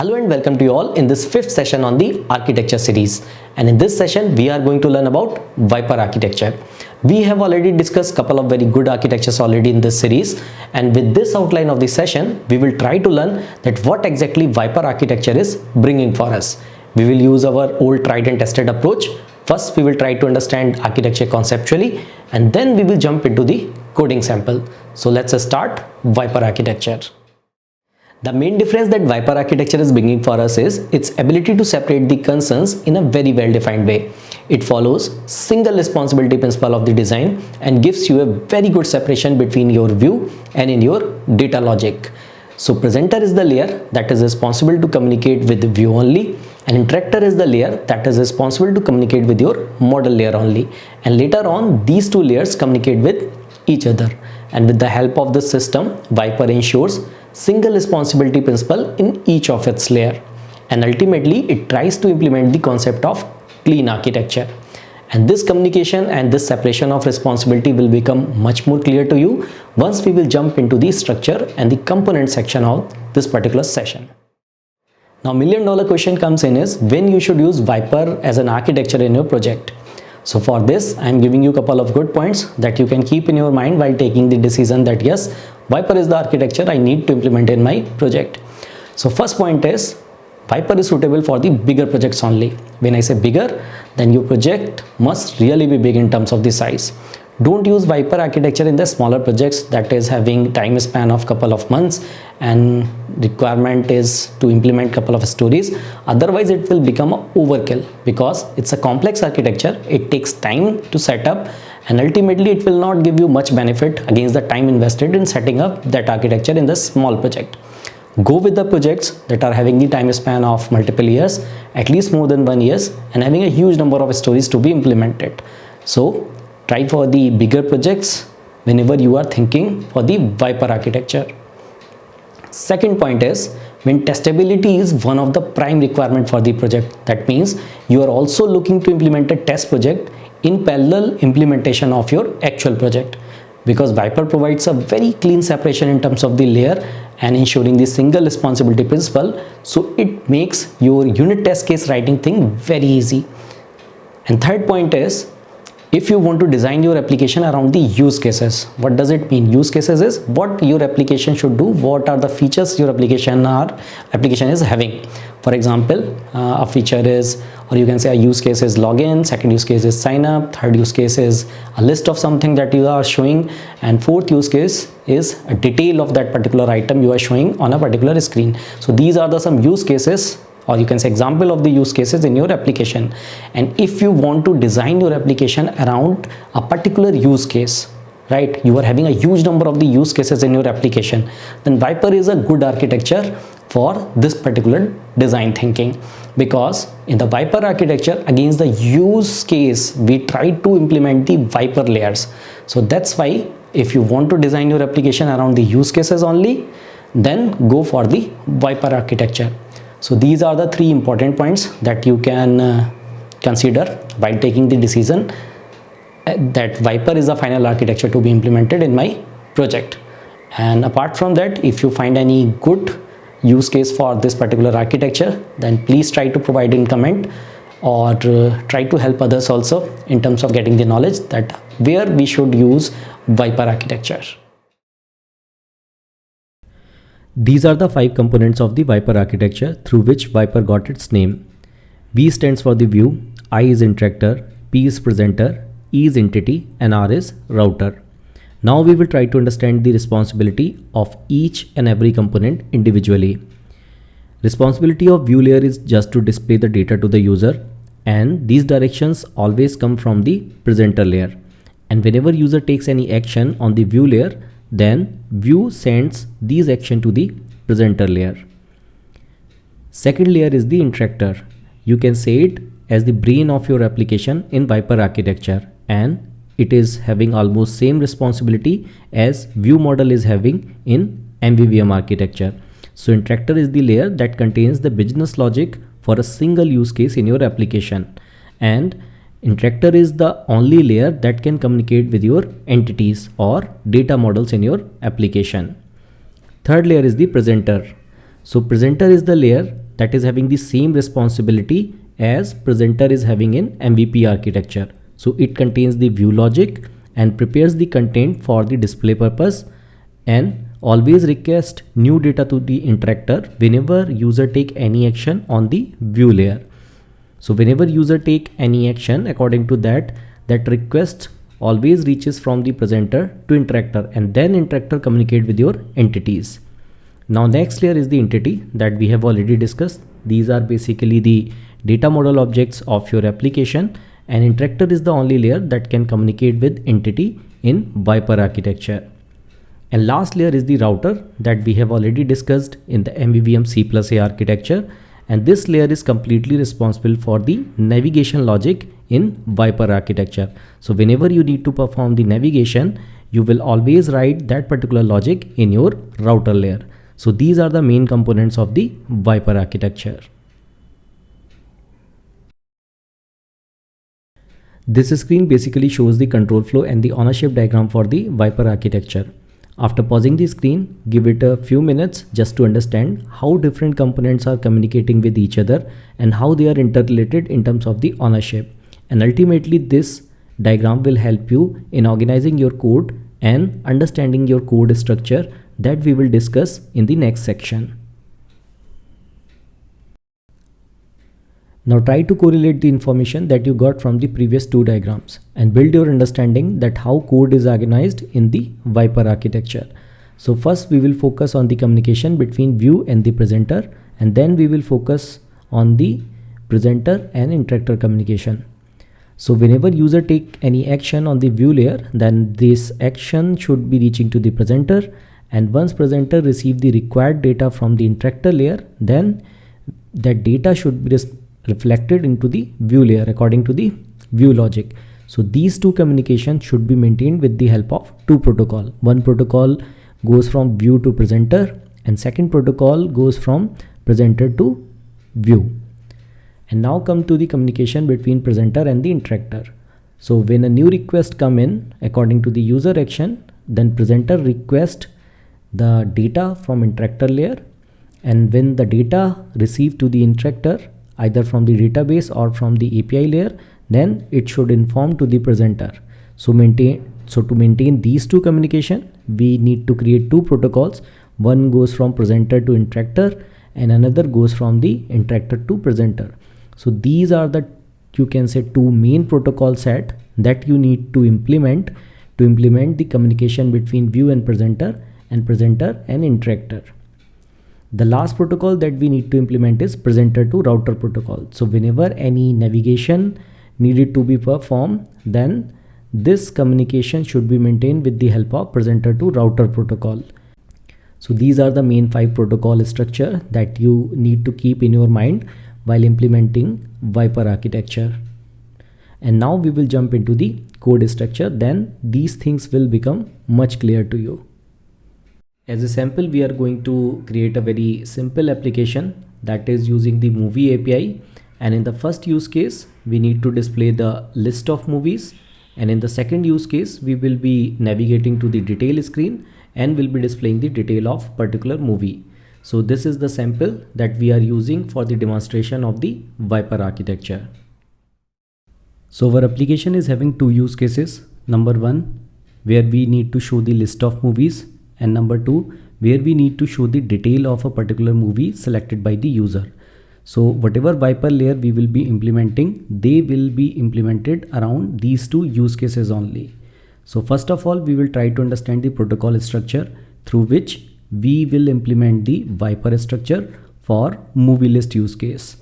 Hello and welcome to you all in this fifth session on the architecture series. And in this session, we are going to learn about Viper architecture. We have already discussed a couple of very good architectures already in this series. And with this outline of the session, we will try to learn that what exactly Viper architecture is bringing for us. We will use our old tried and tested approach. First, we will try to understand architecture conceptually, and then we will jump into the coding sample. So let's start Viper architecture. The main difference that Viper architecture is bringing for us is its ability to separate the concerns in a very well-defined way. It follows single responsibility principle of the design and gives you a very good separation between your view and in your data logic. So presenter is the layer that is responsible to communicate with the view only, and interactor is the layer that is responsible to communicate with your model layer only. And later on, these two layers communicate with each other. And with the help of this system, Viper ensures single responsibility principle in each of its layer, and ultimately it tries to implement the concept of clean architecture. And this communication and this separation of responsibility will become much more clear to you once we will jump into the structure and the component section of this particular session. Now, $1,000,000 question comes in is when you should use Viper as an architecture in your project. So for this, I am giving you a couple of good points that you can keep in your mind while taking the decision that yes, Viper is the architecture I need to implement in my project. So first point is Viper is suitable for the bigger projects only. When I say bigger, then your project must really be big in terms of the size. Don't use Viper architecture in the smaller projects that is having time span of couple of months and requirement is to implement couple of stories. Otherwise, it will become a overkill because it's a complex architecture. It takes time to set up, and ultimately it will not give you much benefit against the time invested in setting up that architecture in the small project. Go with the projects that are having the time span of multiple years, at least more than 1 year, and having a huge number of stories to be implemented. So try for the bigger projects whenever you are thinking for the Viper architecture. Second point is when testability is one of the prime requirement for the project. That means you are also looking to implement a test project in parallel implementation of your actual project, because Viper provides a very clean separation in terms of the layer and ensuring the single responsibility principle. So it makes your unit test case writing thing very easy. And third point is if you want to design your application around the use cases. What does it mean? Use cases is what your application should do, what are the features your application is having. For example, a feature is, or you can say a use case is login, second use case is sign up, third use case is a list of something that you are showing, and fourth use case is a detail of that particular item you are showing on a particular screen. So these are the some use cases, or you can say example of the use cases in your application. And if you want to design your application around a particular use case, right, you are having a huge number of the use cases in your application, then Viper is a good architecture for this particular design thinking, because in the Viper architecture against the use case we try to implement the Viper layers. So that's why if you want to design your application around the use cases only, then go for the Viper architecture. So these are the three important points that you can consider while taking the decision that Viper is the final architecture to be implemented in my project. And apart from that, if you find any good use case for this particular architecture, then please try to provide in comment or try to help others also in terms of getting the knowledge that where we should use Viper architecture. These are the 5 components of the Viper architecture through which Viper got its name. V stands for the view, I is interactor, P is presenter, E is entity, and R is router. Now we will try to understand the responsibility of each and every component individually. Responsibility of view layer is just to display the data to the user, and these directions always come from the presenter layer. And whenever user takes any action on the view layer, then view sends these action to the presenter layer. Second layer is the interactor. You can say it as the brain of your application in Viper architecture, and it is having almost same responsibility as view model is having in MVVM architecture. So interactor is the layer that contains the business logic for a single use case in your application, and interactor is the only layer that can communicate with your entities or data models in your application. Third layer is the presenter. So presenter is the layer that is having the same responsibility as presenter is having in MVP architecture. So it contains the view logic and prepares the content for the display purpose, and always request new data to the interactor whenever user take any action on the view layer. So whenever user take any action, according to that request always reaches from the presenter to interactor, and then interactor communicate with your entities. Now next layer is the entity that we have already discussed. These are basically the data model objects of your application, and interactor is the only layer that can communicate with entity in Viper architecture. And last layer is the router that we have already discussed in the MVVM C+A architecture, and this layer is completely responsible for the navigation logic in Viper architecture. So whenever you need to perform the navigation, you will always write that particular logic in your router layer. So these are the main components of the Viper architecture. This screen basically shows the control flow and the ownership diagram for the Viper architecture. After pausing the screen, give it a few minutes just to understand how different components are communicating with each other and how they are interrelated in terms of the ownership. And ultimately, this diagram will help you in organizing your code and understanding your code structure that we will discuss in the next section. Now try to correlate the information that you got from the previous two diagrams and build your understanding that how code is organized in the Viper architecture. So first we will focus on the communication between view and the presenter, and then we will focus on the presenter and interactor communication. So whenever user take any action on the view layer, then this action should be reaching to the presenter, and once presenter receive the required data from the interactor layer, then that data should be reflected into the view layer according to the view logic. So these two communications should be maintained with the help of two protocols. One protocol goes from view to presenter, and second protocol goes from presenter to view. And now come to the communication between presenter and the interactor. So when a new request come in according to the user action, then presenter request the data from interactor layer, and when the data received to the interactor either from the database or from the API layer, then it should inform to the presenter. So to maintain these two communication, we need to create two protocols. One goes from presenter to interactor and another goes from the interactor to presenter. So these are the, you can say, two main protocol set that you need to implement the communication between view and presenter and interactor. The last protocol that we need to implement is presenter to router protocol. So whenever any navigation needed to be performed, then this communication should be maintained with the help of presenter to router protocol. So these are the main 5 protocol structure that you need to keep in your mind while implementing Viper architecture. And now we will jump into the code structure, then these things will become much clear to you. As a sample, we are going to create a very simple application that is using the movie API, and in the first use case we need to display the list of movies, and in the second use case we will be navigating to the detail screen and will be displaying the detail of particular movie. So this is the sample that we are using for the demonstration of the Viper architecture. So our application is having two use cases. Number one, where we need to show the list of movies, and number two, where we need to show the detail of a particular movie selected by the user. So whatever Viper layer we will be implementing, they will be implemented around these two use cases only. So first of all, we will try to understand the protocol structure through which we will implement the Viper structure for movie list use case.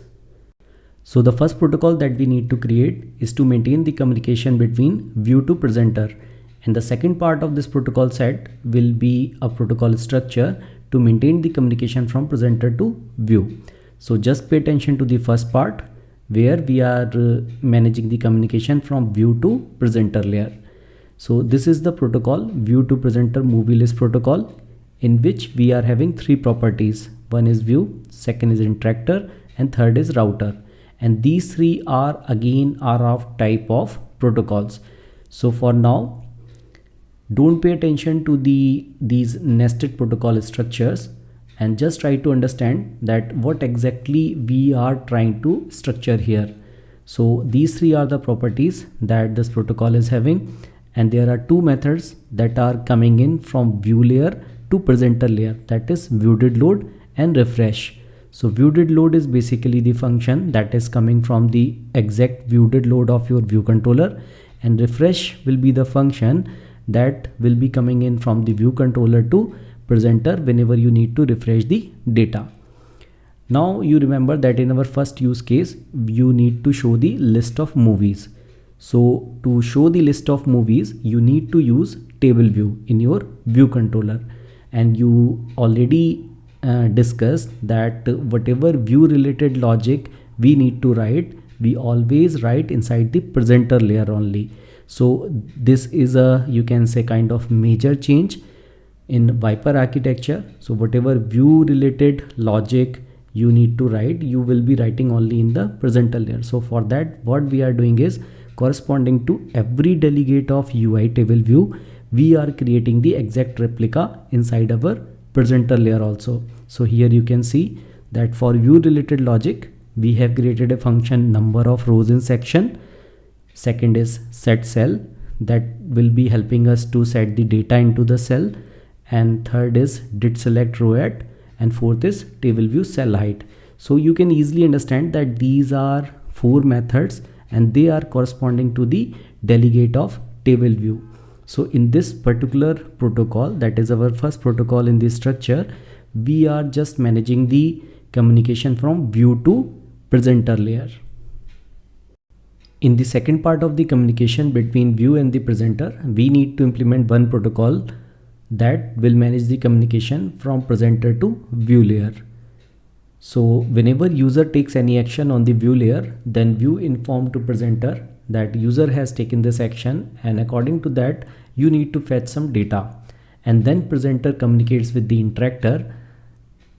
So the first protocol that we need to create is to maintain the communication between view to presenter. And the second part of this protocol set will be a protocol structure to maintain the communication from presenter to view. So just pay attention to the first part where we are managing the communication from view to presenter layer. So this is the protocol view to presenter movie list protocol, in which we are having 3 properties. One is view, second is interactor, and third is router. And these 3 are of type of protocols. So for now, don't pay attention to these nested protocol structures, and just try to understand that what exactly we are trying to structure here. So these three are the properties that this protocol is having, and there are two methods that are coming in from view layer to presenter layer, that is viewDidLoad and refresh. So viewDidLoad is basically the function that is coming from the exact viewDidLoad of your view controller, and refresh will be the function that will be coming in from the view controller to presenter whenever you need to refresh the data. Now you remember that in our first use case you need to show the list of movies. So to show the list of movies you need to use table view in your view controller, and you already discussed that whatever view related logic we need to write, we always write inside the presenter layer only. So this is a, you can say, kind of major change in Viper architecture. So whatever view related logic you need to write, you will be writing only in the presenter layer. So for that, what we are doing is, corresponding to every delegate of UI table view, we are creating the exact replica inside our presenter layer also. So here you can see that for view related logic we have created a function number of rows in section. Second is set cell, that will be helping us to set the data into the cell, and third is did select row at, and fourth is table view cell height. So you can easily understand that these are four methods and they are corresponding to the delegate of table view. So in this particular protocol, that is our first protocol in this structure, we are just managing the communication from view to presenter layer. In the second part of the communication between view and the presenter, we need to implement one protocol that will manage the communication from presenter to view layer. So whenever user takes any action on the view layer, then view inform to presenter that user has taken this action, and according to that you need to fetch some data, and then presenter communicates with the interactor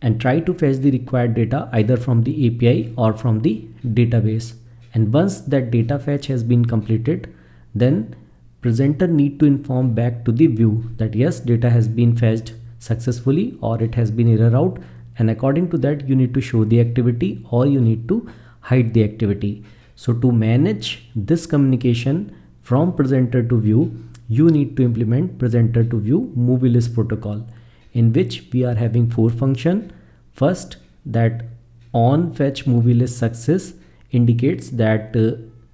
and try to fetch the required data either from the API or from the database. And once that data fetch has been completed, then presenter need to inform back to the view that yes, data has been fetched successfully or it has been error out, and according to that you need to show the activity or you need to hide the activity. So to manage this communication from presenter to view, you need to implement presenter to view movie list protocol, in which we are having four functions. First, that on fetch movie list success indicates that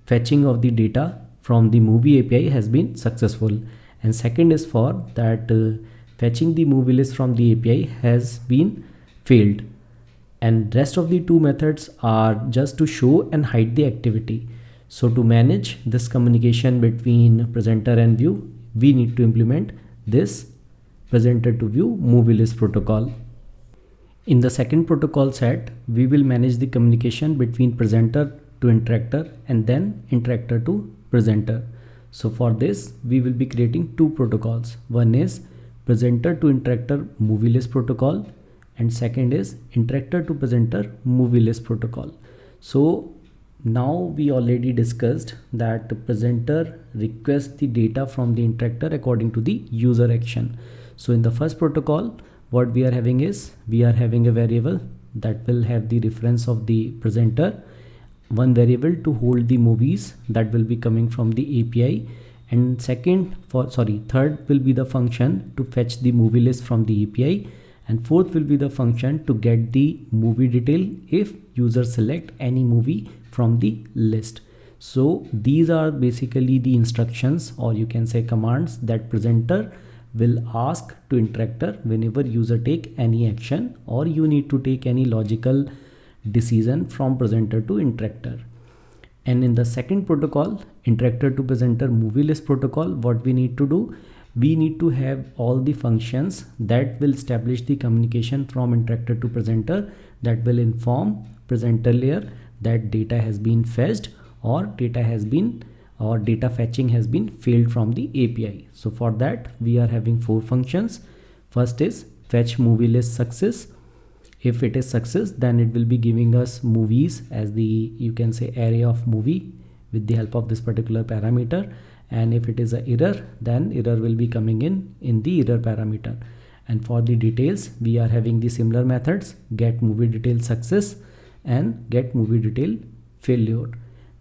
fetching of the data from the movie API has been successful, and second is for that fetching the movie list from the API has been failed, and rest of the two methods are just to show and hide the activity. So to manage this communication between presenter and view, we need to implement this presenter to view movie list protocol. In the second protocol set, we will manage the communication between presenter to interactor and then interactor to presenter. So for this we will be creating two protocols. One is presenter to interactor movie list protocol, and second is interactor to presenter movie list protocol. So now we already discussed that the presenter requests the data from the interactor according to the user action. So in the first protocol, what we are having is, we are having a variable that will have the reference of the presenter, one variable to hold the movies that will be coming from the API, and third will be the function to fetch the movie list from the API, and fourth will be the function to get the movie detail if user select any movie from the list. So these are basically the instructions, or you can say commands, that presenter will ask to interactor whenever user take any action or you need to take any logical decision from presenter to interactor. And in the second protocol, interactor to presenter movie list protocol, what we need to do, we need to have all the functions that will establish the communication from interactor to presenter, that will inform presenter layer that data has been fetched or data fetching has been failed from the API. So for that we are having four functions. First is fetch movie list success. If it is success, then it will be giving us movies as the, you can say, array of movie with the help of this particular parameter. And if it is an error, then error will be coming in the error parameter. And for the details, we are having the similar methods: get movie detail success and get movie detail failure.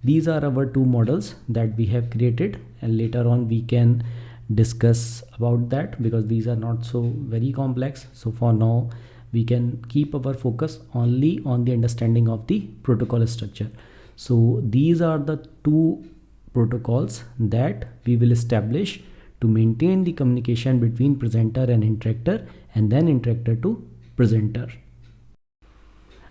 These are our two models that we have created, and later on we can discuss about that because these are not so very complex. So for now we can keep our focus only on the understanding of the protocol structure. So these are the two protocols that we will establish to maintain the communication between presenter and interactor, and then interactor to presenter.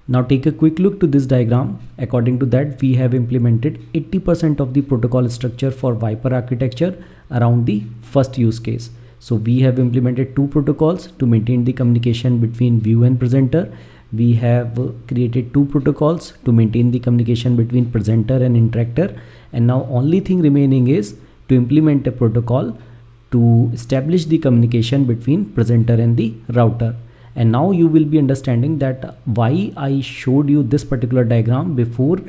Now take a quick look to this diagram. According to that, we have implemented 80% of the protocol structure for Viper architecture around the first use case. So we have implemented two protocols to maintain the communication between view and presenter. We have created two protocols to maintain the communication between presenter and interactor. And now only thing remaining is to implement a protocol to establish the communication between presenter and the router. And now you will be understanding that why I showed you this particular diagram before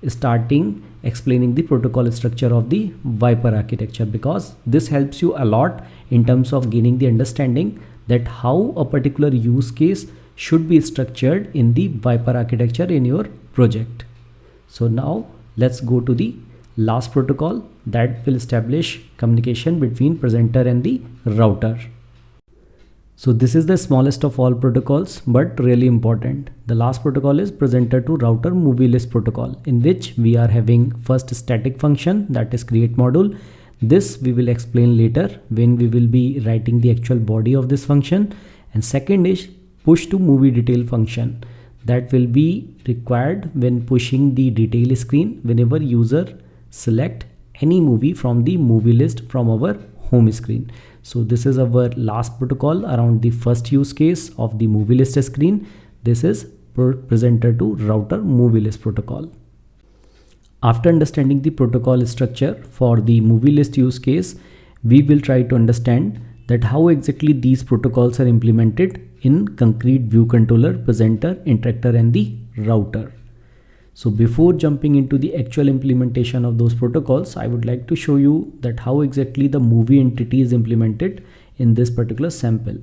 starting explaining the protocol structure of the Viper architecture, because this helps you a lot in terms of gaining the understanding that how a particular use case should be structured in the Viper architecture in your project. So now let's go to the last protocol that will establish communication between presenter and the router. So this is the smallest of all protocols, but really important. The last protocol is presenter to router movie list protocol, in which we are having first static function, that is create module. This we will explain later when we will be writing the actual body of this function. And second is push to movie detail function, that will be required when pushing the detail screen whenever user select any movie from the movie list from our home screen. So this is our last protocol around the first use case of the movie list screen. This is presenter to router movie list protocol. After understanding the protocol structure for the movie list use case, we will try to understand that how exactly these protocols are implemented in concrete view controller, presenter, interactor and the router. So before jumping into the actual implementation of those protocols, I would like to show you that how exactly the movie entity is implemented in this particular sample.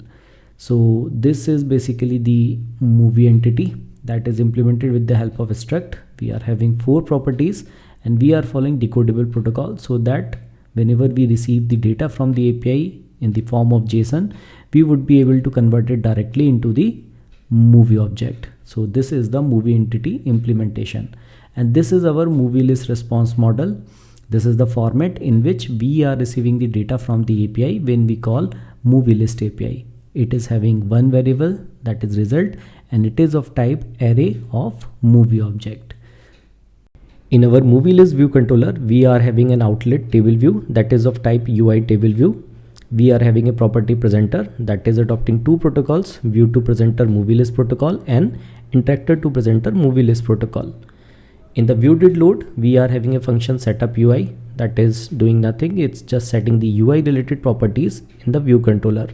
So this is basically the movie entity that is implemented with the help of struct. We are having 4 properties and we are following decodable protocol so that whenever we receive the data from the API in the form of JSON, we would be able to convert it directly into the movie object. So this is the movie entity implementation, and this is our movie list response model. This is the format in which we are receiving the data from the API when we call movie list API. It is having one variable, that is result, and it is of type array of movie object. In our movie list view controller, we are having an outlet table view that is of type UI table view. We are having a property presenter that is adopting two protocols, view to presenter movie list protocol and interactor to presenter movie list protocol. In the view did load, we are having a function setup UI that is doing nothing. It's just setting the UI related properties in the view controller.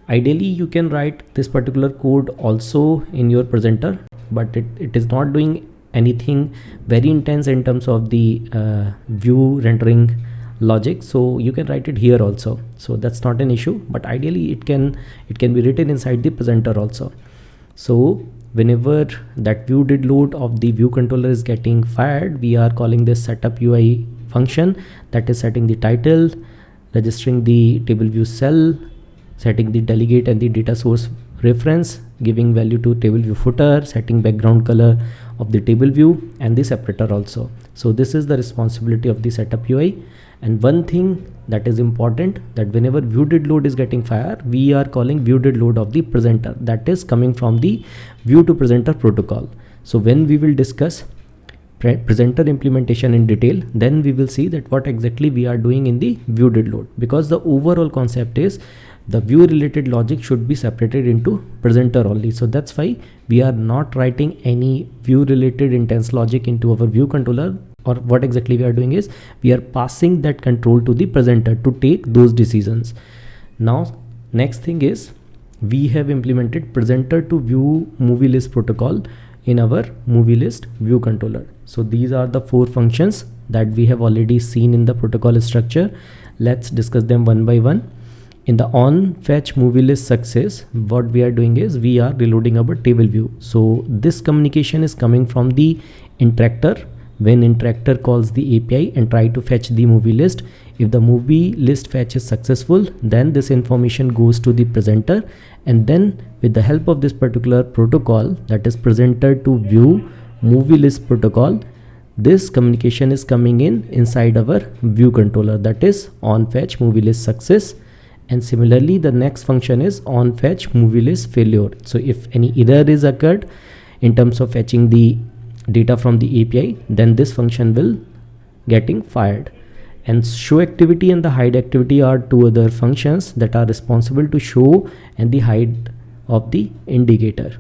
Ideally, you can write this particular code also in your presenter, but it is not doing anything very intense in terms of the view rendering logic, so you can write it here also. So that's not an issue, but ideally it can be written inside the presenter also. So whenever that view did load of the view controller is getting fired, we are calling this setup UI function that is setting the title, registering the table view cell, setting the delegate and the data source reference, giving value to table view footer, setting background color of the table view and the separator also. So this is the responsibility of the setup UI. And one thing that is important, that whenever view did load is getting fired, we are calling view did load of the presenter, that is coming from the view to presenter protocol. So when we will discuss presenter implementation in detail, then we will see that what exactly we are doing in the view did load, because the overall concept is the view related logic should be separated into presenter only. So that's why we are not writing any view related intense logic into our view controller, or what exactly we are doing is we are passing that control to the presenter to take those decisions. Now next thing is we have implemented presenter to view movie list protocol in our movie list view controller. So these are the 4 functions that we have already seen in the protocol structure. Let's discuss them one by one. In the on fetch movie list success, what we are doing is we are reloading our table view. So this communication is coming from the interactor. When interactor calls the API and try to fetch the movie list, if the movie list fetch is successful, then this information goes to the presenter, and then with the help of this particular protocol, that is presenter to view movie list protocol, this communication is coming in inside our view controller, that is on fetch movie list success. And similarly, the next function is on fetch movie list failure. So if any error is occurred in terms of fetching the data from the API, then this function will getting fired. And show activity and the hide activity are two other functions that are responsible to show and the hide of the indicator.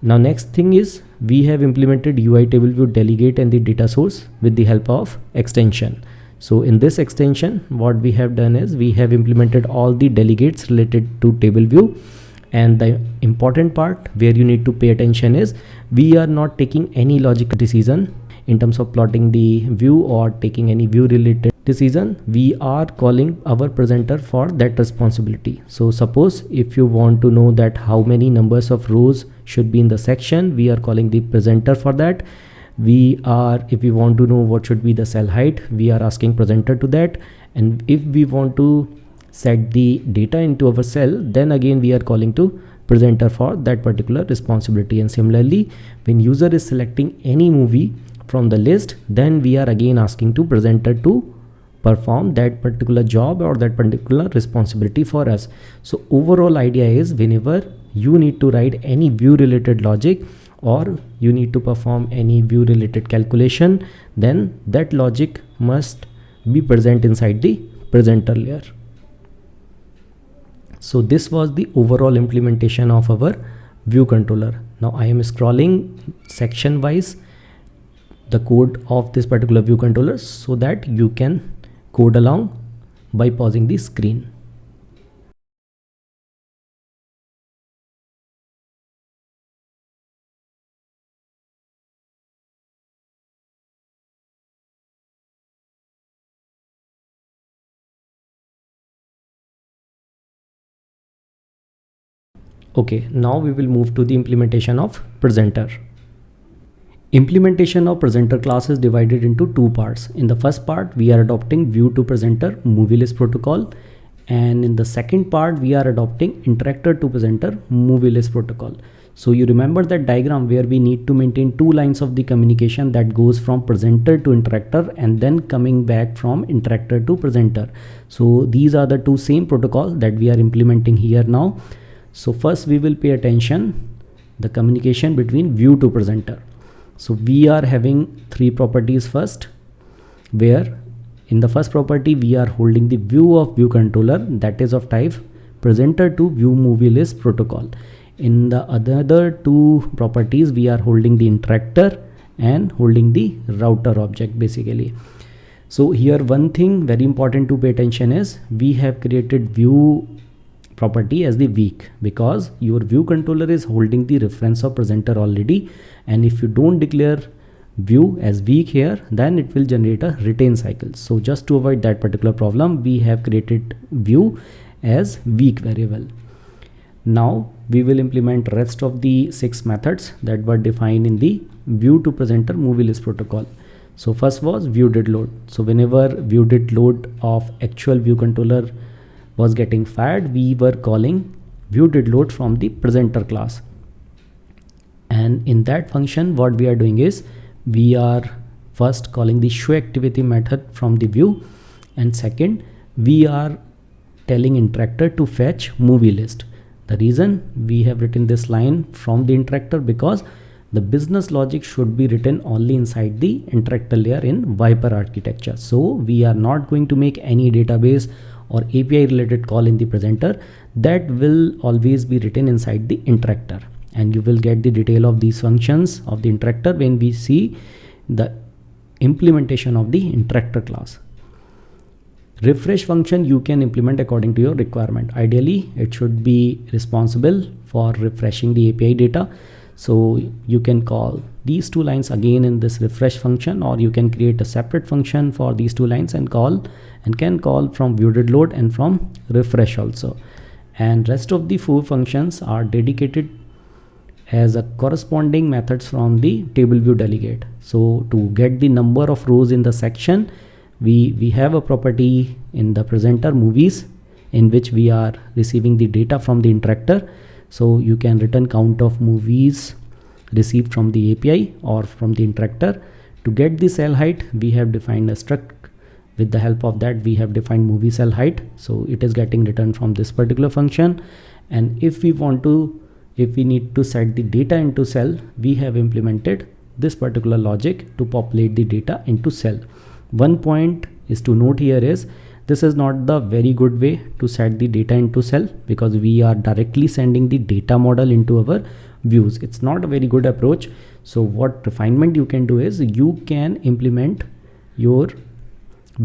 Now next thing is we have implemented UI table view delegate and the data source with the help of extension. So in this extension, what we have done is we have implemented all the delegates related to table view. And the important part where you need to pay attention is we are not taking any logical decision in terms of plotting the view or taking any view related decision. We are calling our presenter for that responsibility. So suppose if you want to know that how many numbers of rows should be in the section, we are calling the presenter for that. If we want to know what should be the cell height, we are asking presenter to that. And if we want to set the data into our cell, then again we are calling to presenter for that particular responsibility. And similarly, when user is selecting any movie from the list, then we are again asking to presenter to perform that particular job or that particular responsibility for us. So overall idea is whenever you need to write any view related logic or you need to perform any view related calculation, then that logic must be present inside the presenter layer. So this was the overall implementation of our view controller. Now I am scrolling section wise the code of this particular view controller so that you can code along by pausing the screen. Okay, now we will move to the implementation of presenter. Implementation of presenter class is divided into two parts. In the first part, we are adopting view to presenter movie list protocol, and in the second part, we are adopting interactor to presenter movie list protocol. So you remember that diagram where we need to maintain two lines of the communication that goes from presenter to interactor and then coming back from interactor to presenter. So these are the two same protocol that we are implementing here now. So first we will pay attention the communication between view to presenter. So we are having three properties first, where in the first property we are holding the view of view controller that is of type presenter to view movie list protocol. In the other two properties we are holding the interactor and holding the router object basically. So here one thing very important to pay attention is we have created view property as the weak because your view controller is holding the reference of presenter already, and if you don't declare view as weak here, then it will generate a retain cycle. So just to avoid that particular problem, we have created view as weak variable. Now we will implement rest of the 6 methods that were defined in the view to presenter movie list protocol. So first was view did load. So whenever view did load of actual view controller was getting fired, we were calling view did load from the presenter class. And in that function, what we are doing is we are first calling the show activity method from the view, and second we are telling interactor to fetch movie list. The reason we have written this line from the interactor because the business logic should be written only inside the interactor layer in Viper architecture. So we are not going to make any database or API related call in the presenter. That will always be written inside the interactor, and you will get the detail of these functions of the interactor when we see the implementation of the interactor class. Refresh function you can implement according to your requirement. Ideally, it should be responsible for refreshing the API data. So you can call these two lines again in this refresh function, or you can create a separate function for these two lines and can call from viewDidLoad and from refresh also. And rest of the 4 functions are dedicated as a corresponding methods from the table view delegate. So to get the number of rows in the section, we have a property in the presenter movies in which we are receiving the data from the interactor. So you can return count of movies received from the API or from the interactor. To get the cell height, we have defined a struct. With the help of that, we have defined movie cell height. So it is getting returned from this particular function. And if we need to set the data into cell, we have implemented this particular logic to populate the data into cell. One point is to note here is, this is not the very good way to set the data into cell, because we are directly sending the data model into our views. It's not a very good approach. So what refinement you can do is, you can implement your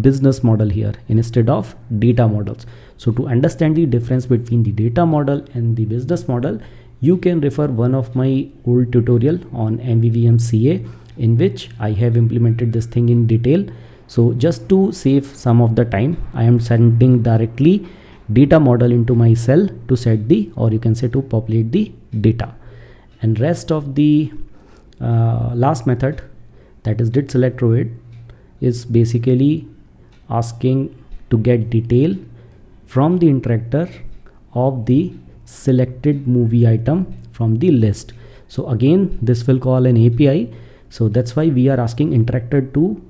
business model here instead of data models. So to understand the difference between the data model and the business model, you can refer one of my old tutorial on MVVM CA, in which I have implemented this thing in detail. So just to save some of the time, I am sending directly data model into my cell to set the, or you can say to populate the data. And rest of the last method, that is did select row it, is basically asking to get detail from the interactor of the selected movie item from the list. So again, this will call an API. So that's why we are asking interactor to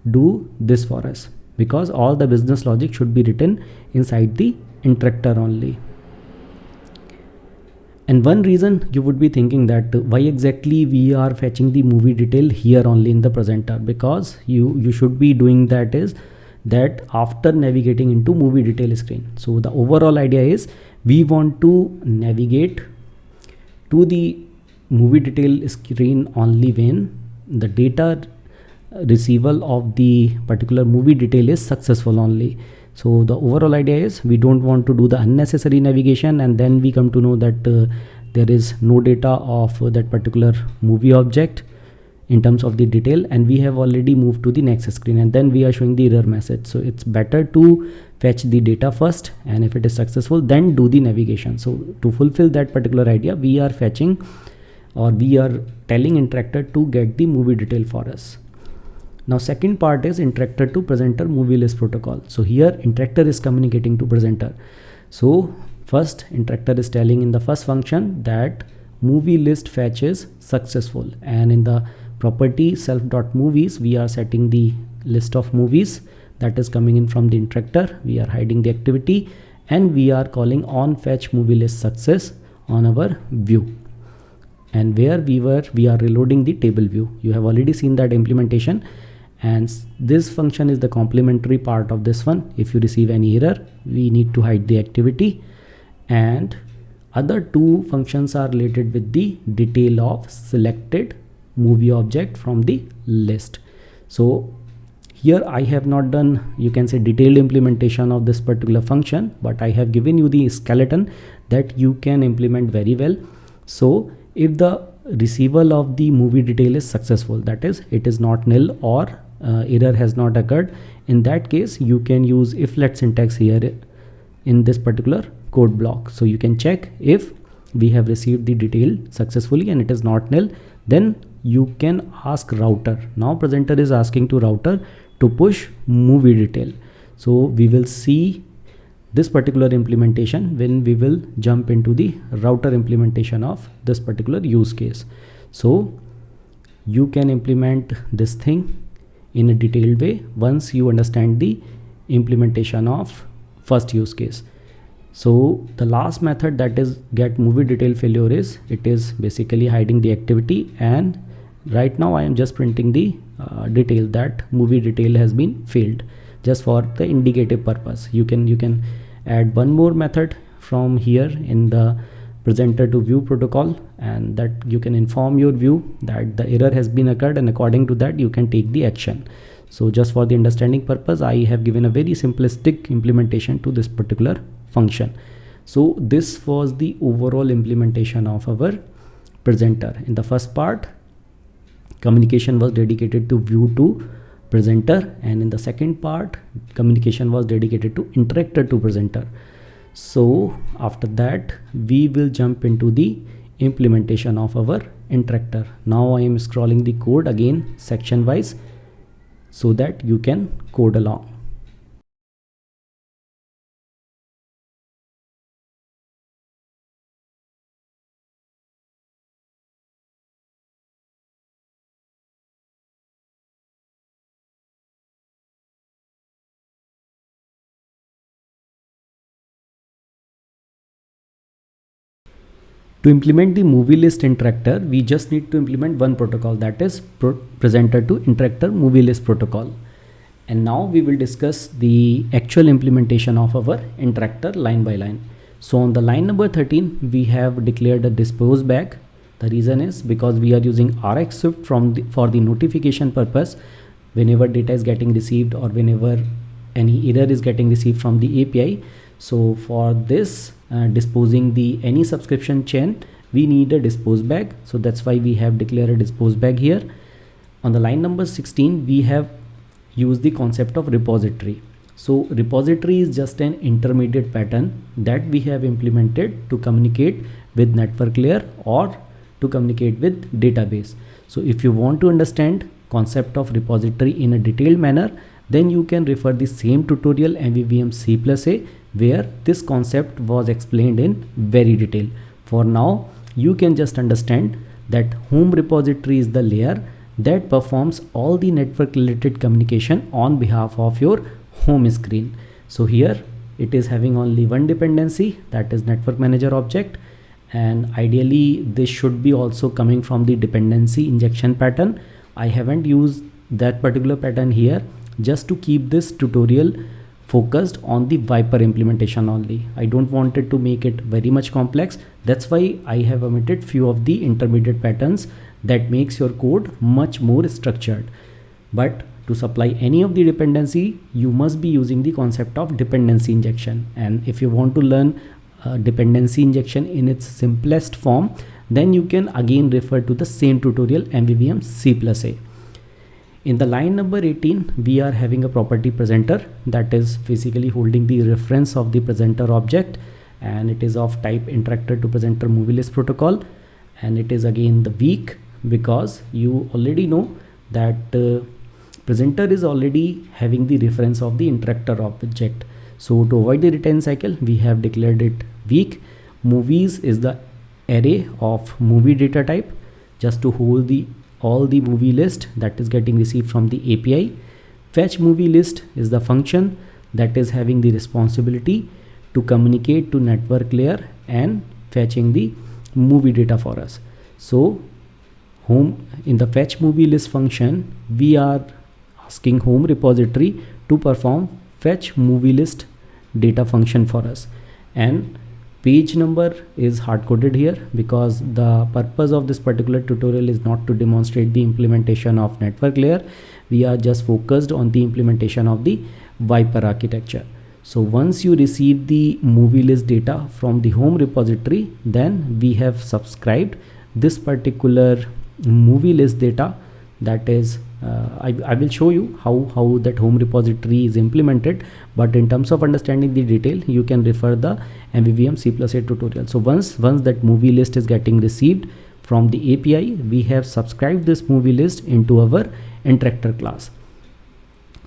do this for us, because all the business logic should be written inside the interactor only. And one reason you would be thinking that why exactly we are fetching the movie detail here only in the presenter, because you should be doing that is that after navigating into movie detail screen. So the overall idea is, we want to navigate to the movie detail screen only when the data receival of the particular movie detail is successful only. So the overall idea is, we don't want to do the unnecessary navigation and then we come to know that there is no data of that particular movie object in terms of the detail, and we have already moved to the next screen and then we are showing the error message. So it's better to fetch the data first, and if it is successful then do the navigation. So to fulfill that particular idea, we are fetching, or we are telling interactor to get the movie detail for us. Now second part is interactor to presenter movie list protocol. So here interactor is communicating to presenter. So first interactor is telling in the first function that movie list fetch is successful, and in the property self.movies we are setting the list of movies that is coming in from the interactor. We are hiding the activity and we are calling on fetch movie list success on our view, and where we are reloading the table view. You have already seen that implementation, and this function is the complementary part of this one. If you receive any error, we need to hide the activity, and other two functions are related with the detail of selected movie object from the list. So here I have not done, you can say, detailed implementation of this particular function, but I have given you the skeleton that you can implement very well. So if the receival of the movie detail is successful, that is it is not nil or error has not occurred, in that case you can use if let syntax here in this particular code block. So you can check if we have received the detail successfully and it is not nil, then you can ask router. Now presenter is asking to router to push movie detail. So we will see this particular implementation when we will jump into the router implementation of this particular use case. So you can implement this thing in a detailed way once you understand the implementation of first use case. So the last method, that is get movie detail failure, is it is basically hiding the activity, and right now I am just printing the detail that movie detail has been failed, just for the indicative purpose. You can add one more method from here in the presenter to view protocol, and that you can inform your view that the error has been occurred, and according to that you can take the action. So just for the understanding purpose, I have given a very simplistic implementation to this particular function. So this was the overall implementation of our presenter. In the first part, communication was dedicated to view to presenter, and in the second part, communication was dedicated to interactor to presenter. So after that, we will jump into the implementation of our interactor. Now I am scrolling the code again section wise so that you can code along. To implement the movie list interactor, we just need to implement one protocol, that is presenter to interactor movie list protocol. And now we will discuss the actual implementation of our interactor line by line. So on the line number 13, we have declared a dispose bag. The reason is because we are using RxSwift for the notification purpose. Whenever data is getting received or whenever any error is getting received from the API. So for this disposing the any subscription chain, we need a dispose bag. So that's why we have declared a dispose bag here. On the line number 16, we have used the concept of repository. So repository is just an intermediate pattern that we have implemented to communicate with network layer or to communicate with database. So if you want to understand concept of repository in a detailed manner, then you can refer the same tutorial MVVM C+A where this concept was explained in very detail. For now, you can just understand that home repository is the layer that performs all the network related communication on behalf of your home screen. So here it is having only one dependency, that is network manager object, and ideally this should be also coming from the dependency injection pattern. I haven't used that particular pattern here just to keep this tutorial focused on the Viper implementation only. I don't want it to make it very much complex. That's why I have omitted few of the intermediate patterns that makes your code much more structured. But to supply any of the dependency, you must be using the concept of dependency injection. And if you want to learn dependency injection in its simplest form, then you can again refer to the same tutorial MVVM C+A. In the line number 18, we are having a property presenter that is basically holding the reference of the presenter object, and it is of type interactor to presenter movie list protocol, and it is again the weak because you already know that presenter is already having the reference of the interactor object. So to avoid the return cycle, we have declared it weak. Movies is the array of movie data type just to hold all the movie list that is getting received from the API. Fetch movie list is the function that is having the responsibility to communicate to network layer and fetching the movie data for us. So home in the fetch movie list function, we are asking home repository to perform fetch movie list data function for us, and page number is hard coded here because the purpose of this particular tutorial is not to demonstrate the implementation of network layer. We are just focused on the implementation of the Viper architecture. So once you receive the movie list data from the home repository, then we have subscribed this particular movie list data. That is I will show you how that home repository is implemented, but in terms of understanding the detail, you can refer the MVVM C+A tutorial. So once that movie list is getting received from the API, we have subscribed this movie list into our interactor class.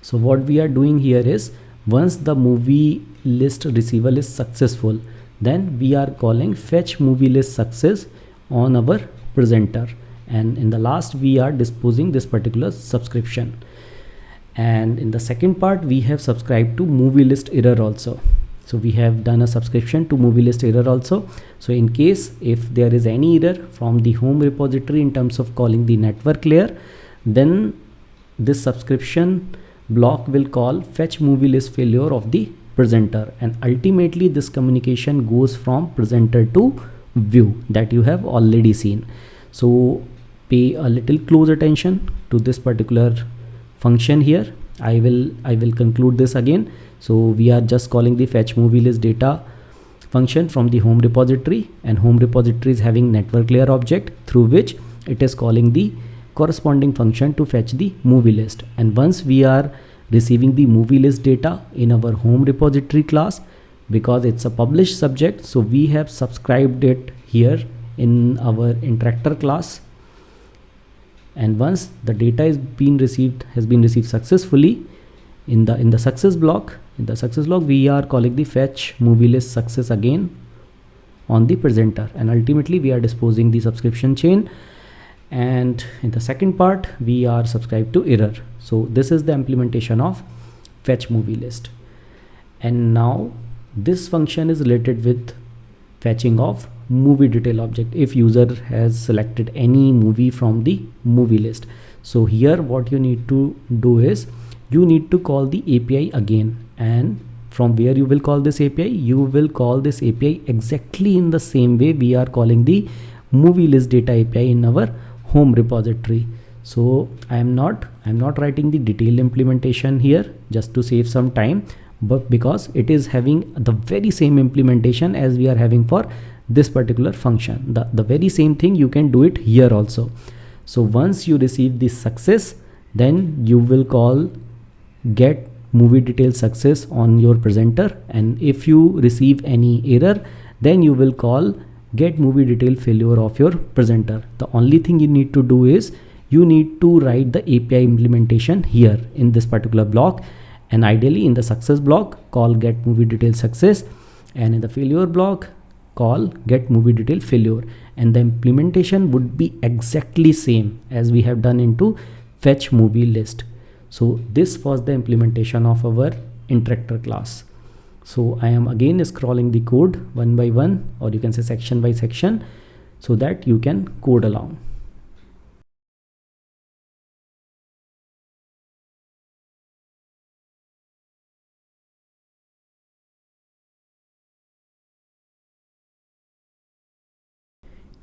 So what we are doing here is, once the movie list receival is successful, then we are calling fetch movie list success on our presenter, and in the last we are disposing this particular subscription. And in the second part, we have subscribed to movie list error also. So we have done a subscription to movie list error also. So in case if there is any error from the home repository in terms of calling the network layer, then this subscription block will call fetch movie list failure of the presenter, and ultimately this communication goes from presenter to view that you have already seen. So pay a little close attention to this particular function here. I will conclude this again. So we are just calling the fetch movie list data function from the home repository, and home repository is having network layer object through which it is calling the corresponding function to fetch the movie list. And once we are receiving the movie list data in our home repository class, because it's a published subject, so we have subscribed it here in our interactor class. And once the data has been received successfully in the success block, we are calling the fetch movie list success again on the presenter, and ultimately we are disposing the subscription chain. And in the second part, we are subscribed to error. So this is the implementation of fetch movie list. And now this function is related with fetching of movie detail object if user has selected any movie from the movie list. So here what you need to do is you need to call the API again, and from where you will call this API? You will call this API exactly in the same way we are calling the movie list data API in our home repository. So I am not writing the detailed implementation here just to save some time, but because it is having the very same implementation as we are having for this particular function, the very same thing you can do it here also. So once you receive this success, then you will call get movie detail success on your presenter, and if you receive any error, then you will call get movie detail failure of your presenter. The only thing you need to do is you need to write the API implementation here in this particular block, and ideally in the success block call get movie detail success, and in the failure block call get movie detail failure, and the implementation would be exactly same as we have done into fetch movie list. So this was the implementation of our interactor class. So I am again scrolling the code one by one, or you can say section by section, so that you can code along.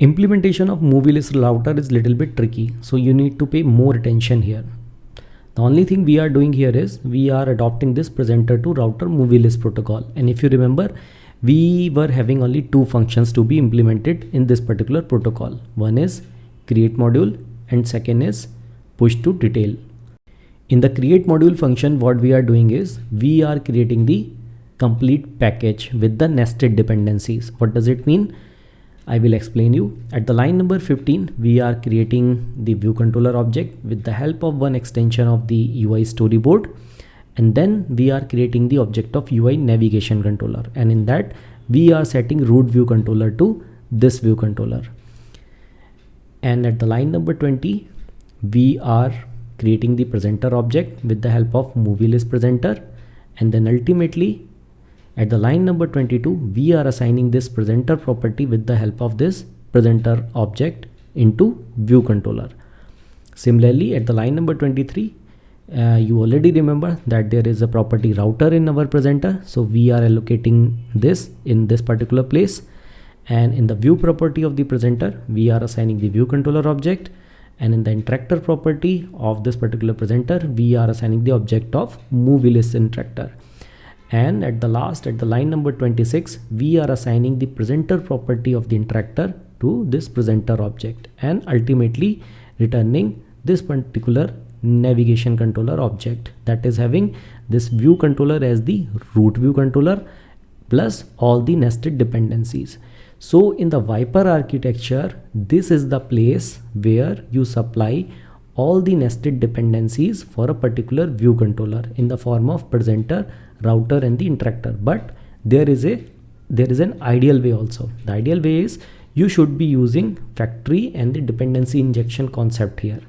Implementation of movie list router is little bit tricky, so you need to pay more attention here. The only thing we are doing here is we are adopting this presenter to router movie list protocol, and if you remember, we were having only two functions to be implemented in this particular protocol. One is create module and second is push to detail. In the create module function, what we are doing is we are creating the complete package with the nested dependencies. What does it mean? I will explain you. At the line number 15, we are creating the view controller object with the help of one extension of the UI storyboard, and then we are creating the object of UI navigation controller, and in that we are setting root view controller to this view controller. And at the line number 20, we are creating the presenter object with the help of movie list presenter, and then ultimately at the line number 22, we are assigning this presenter property with the help of this presenter object into view controller. Similarly, at the line number 23, you already remember that there is a property router in our presenter. So we are allocating this in this particular place, and in the view property of the presenter, we are assigning the view controller object, and in the interactor property of this particular presenter, we are assigning the object of movie list interactor. And at the line number 26, we are assigning the presenter property of the interactor to this presenter object, and ultimately returning this particular navigation controller object that is having this view controller as the root view controller plus all the nested dependencies. So in the Viper architecture, this is the place where you supply all the nested dependencies for a particular view controller in the form of presenter, router and the interactor. But there is an ideal way also. The ideal way is you should be using factory and the dependency injection concept here.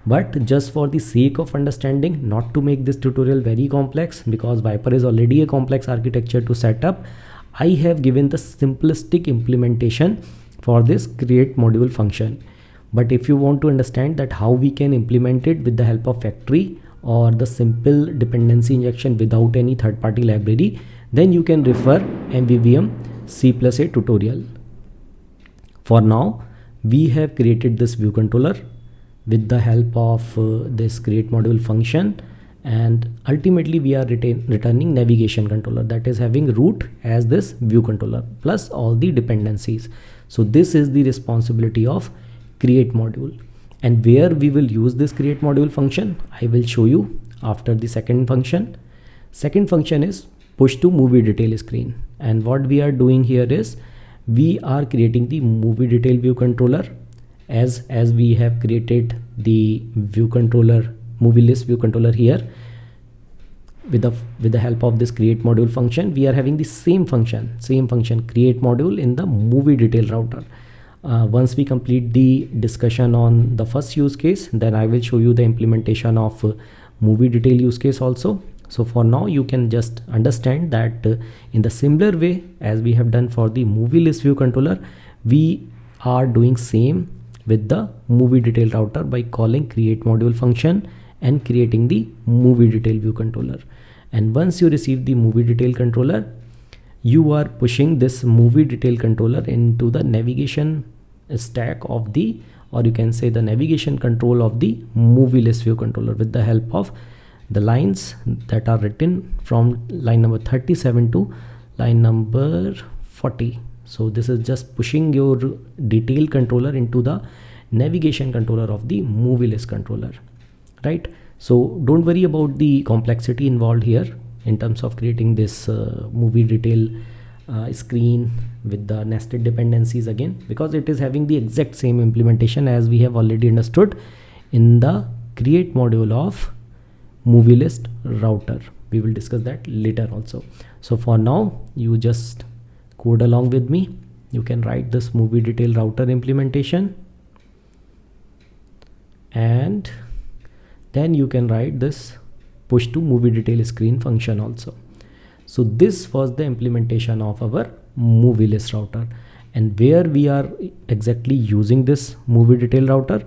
But just for the sake of understanding, not to make this tutorial very complex, because Viper is already a complex architecture to set up, I have given the simplistic implementation for this create module function. But if you want to understand that how we can implement it with the help of factory or the simple dependency injection without any third-party library, then you can refer MVVM C+A tutorial. For now, we have created this view controller with the help of this create module function, and ultimately we are returning navigation controller, that is having root as this view controller plus all the dependencies. So this is the responsibility of create module, and where we will use this create module function I will show you after the second function. Second function is push to movie detail screen, and what we are doing here is we are creating the movie detail view controller as we have created the view controller, movie list view controller here. With the help of this create module function, we are having the same function create module in the movie detail router. Once we complete the discussion on the first use case, then I will show you the implementation of movie detail use case also. So for now you can just understand that in the similar way as we have done for the movie list view controller, we are doing same with the movie detail router by calling create module function and creating the movie detail view controller. And once you receive the movie detail controller, you are pushing this movie detail controller into the navigation stack of the, or you can say the navigation control of the movie list view controller with the help of the lines that are written from line number 37 to line number 40. So this is just pushing your detail controller into the navigation controller of the movie list controller, right? So don't worry about the complexity involved here in terms of creating this movie detail screen with the nested dependencies again, because it is having the exact same implementation as we have already understood in the create module of movie list router. We will discuss that later also. So for now you just code along with me. You can write this movie detail router implementation, and then you can write this push to movie detail screen function also. So this was the implementation of our movie list router, and where we are exactly using this movie detail router.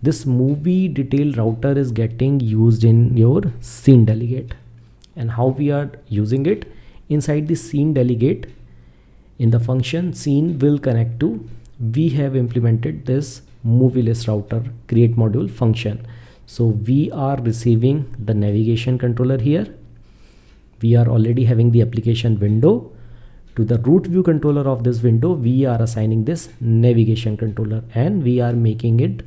This movie detail router is getting used in your scene delegate, and how we are using it inside the scene delegate. In the function scene will connect to, we have implemented this movie list router create module function. So we are receiving the navigation controller here. We are already having the application window. To the root view controller of this window, we are assigning this navigation controller, and we are making it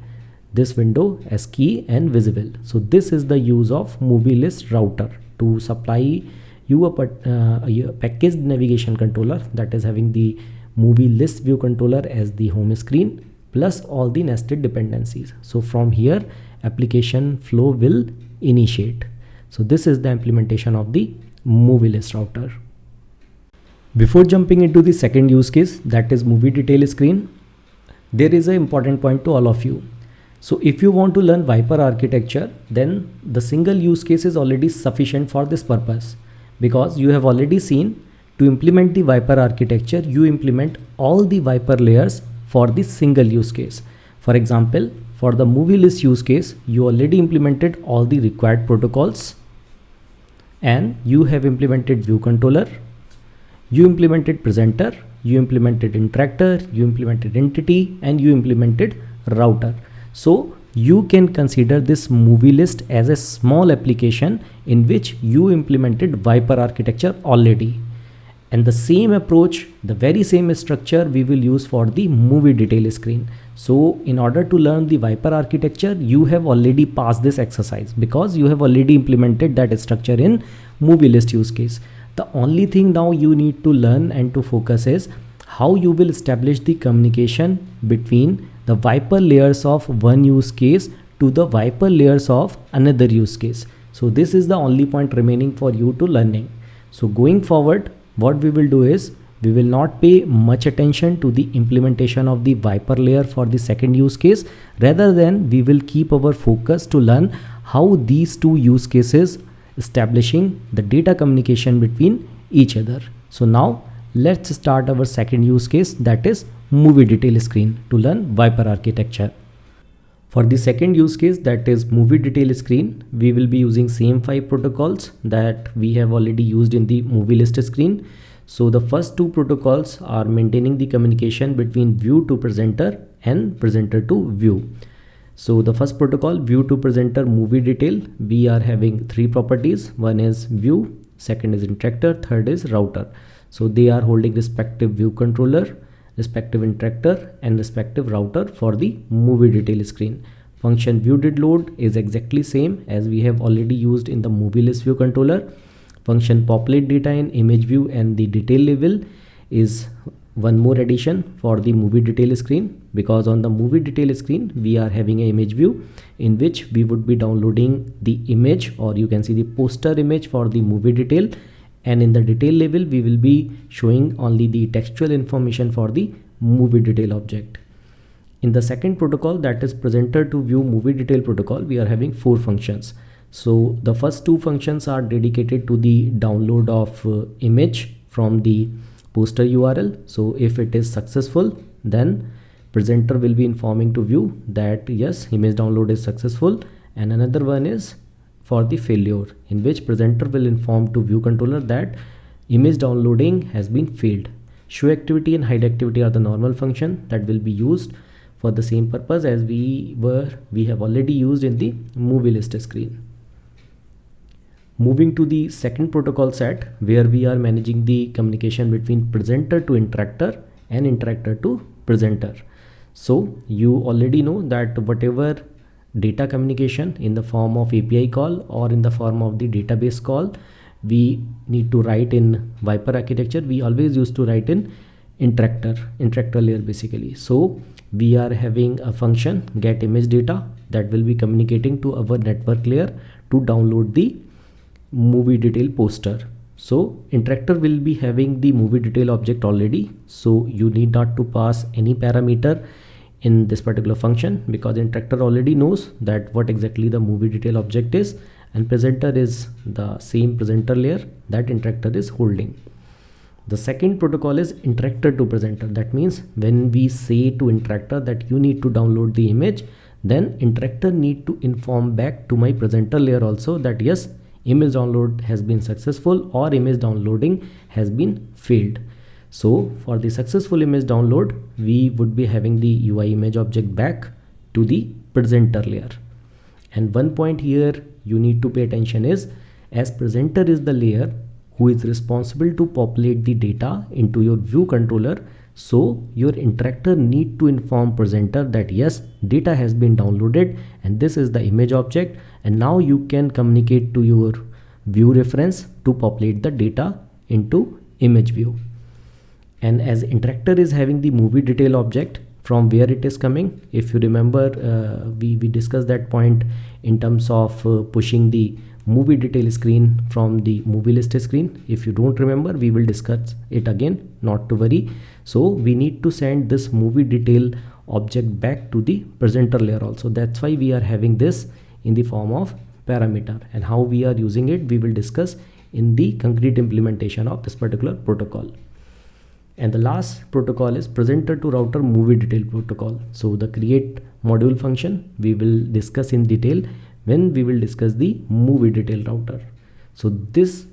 this window as key and visible. So this is the use of movie list router, to supply you a packaged navigation controller that is having the movie list view controller as the home screen plus all the nested dependencies. So from here application flow will initiate. So this is the implementation of the movie list router. Before jumping into the second use case, that is movie detail screen, there is an important point to all of you. So if you want to learn Viper architecture, then the single use case is already sufficient for this purpose, because you have already seen to implement the Viper architecture, you implement all the Viper layers for the single use case. For example, for the movie list use case, you already implemented all the required protocols, and you have implemented view controller, you implemented presenter, you implemented interactor, you implemented entity, and you implemented router. So you can consider this movie list as a small application in which you implemented Viper architecture already. And the same approach, the very same structure we will use for the movie detail screen. So in order to learn the Viper architecture, you have already passed this exercise because you have already implemented that structure in movie list use case. The only thing now you need to learn and to focus is how you will establish the communication between the Viper layers of one use case to the Viper layers of another use case. So this is the only point remaining for you to learning. So going forward, what we will do is we will not pay much attention to the implementation of the Viper layer for the second use case. Rather than we will keep our focus to learn how these two use cases establishing the data communication between each other. So now let's start our second use case, that is movie detail screen, to learn Viper architecture. For the second use case, that is movie detail screen, we will be using same 5 protocols that we have already used in the movie list screen. So the first 2 protocols are maintaining the communication between view to presenter and presenter to view. So the first protocol, view to presenter movie detail, we are having three properties. One is view, second is interactor, third is router. So they are holding respective view controller, respective interactor and respective router for the movie detail screen. Function view did load is exactly same as we have already used in the movie list view controller. Function populate data in image view and the detail level is one more addition for the movie detail screen, because on the movie detail screen we are having an image view in which we would be downloading the image, or you can see the poster image for the movie detail, and in the detail level we will be showing only the textual information for the movie detail object. In the second protocol, that is presenter to view movie detail protocol, we are having four functions. So the first two functions are dedicated to the download of image from the poster URL. So if it is successful, then presenter will be informing to view that yes, image download is successful, and another one is for the failure, in which presenter will inform to view controller that image downloading has been failed. Show activity and hide activity are the normal function that will be used for the same purpose as we have already used in the movie list screen. Moving to the second protocol set, where we are managing the communication between presenter to interactor and interactor to presenter. So you already know that whatever data communication in the form of API call or in the form of the database call we need to write in Viper architecture, we always used to write in interactor layer basically. So we are having a function get image data that will be communicating to our network layer to download the movie detail poster. So interactor will be having the movie detail object already, so you need not to pass any parameter in this particular function, because interactor already knows that what exactly the movie detail object is, and presenter is the same presenter layer that interactor is holding. The second protocol is interactor to presenter. That means when we say to interactor that you need to download the image, then interactor need to inform back to my presenter layer also that yes, image download has been successful or image downloading has been failed. So for the successful image download, we would be having the UI image object back to the presenter layer. And one point here you need to pay attention is, as presenter is the layer who is responsible to populate the data into your view controller, so your interactor need to inform presenter that yes, data has been downloaded and this is the image object, and now you can communicate to your view reference to populate the data into image view. And as interactor is having the movie detail object, from where it is coming, if you remember we discussed that point in terms of pushing the movie detail screen from the movie list screen. If you don't remember, we will discuss it again, not to worry. So we need to send this movie detail object back to the presenter layer also. That's why we are having this in the form of parameter, and how we are using it we will discuss in the concrete implementation of this particular protocol. And the last protocol is presenter to router movie detail protocol. So the create module function we will discuss in detail when we will discuss the movie detail router. So this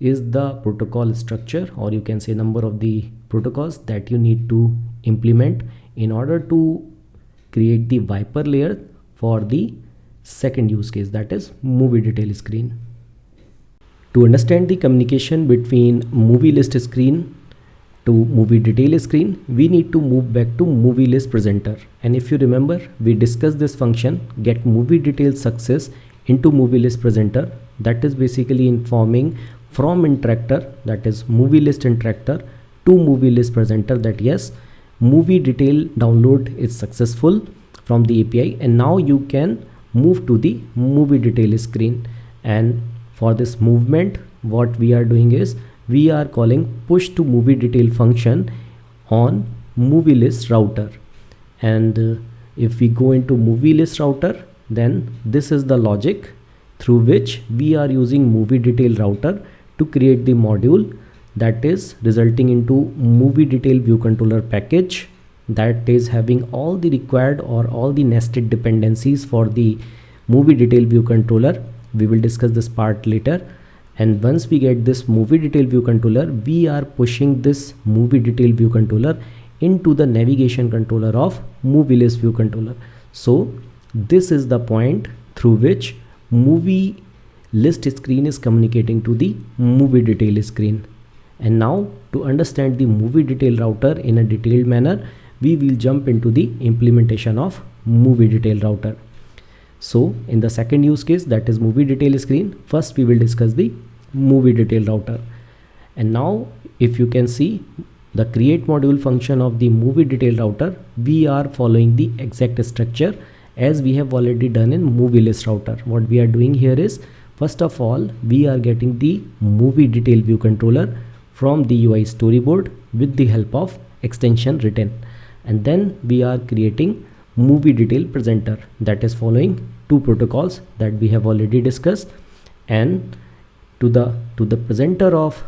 is the protocol structure, or you can say number of the protocols that you need to implement in order to create the Viper layer for the second use case, that is movie detail screen. To understand the communication between movie list screen to movie detail screen, we need to move back to movie list presenter. And if you remember, we discussed this function get movie detail success into movie list presenter, that is basically informing from interactor, that is movie list interactor, to movie list presenter that yes, movie detail download is successful from the API, and now you can move to the movie detail screen. And for this movement, what we are doing is we are calling push to movie detail function on movie list router. And if we go into movie list router, then this is the logic through which we are using movie detail router to create the module that is resulting into movie detail view controller package that is having all the required or all the nested dependencies for the movie detail view controller. We will discuss this part later. And once we get this movie detail view controller, we are pushing this movie detail view controller into the navigation controller of movie list view controller. So This is the point through which movie list screen is communicating to the movie detail screen. And now to understand the movie detail router in a detailed manner, we will jump into the implementation of movie detail router. So in the second use case, that is movie detail screen, first we will discuss the movie detail router. And now if you can see the create module function of the movie detail router, we are following the exact structure as we have already done in movie list router. What we are doing here is, first of all, we are getting the movie detail view controller from the UI storyboard with the help of extension written, and then we are creating movie detail presenter, that is following two protocols that we have already discussed. And to the presenter of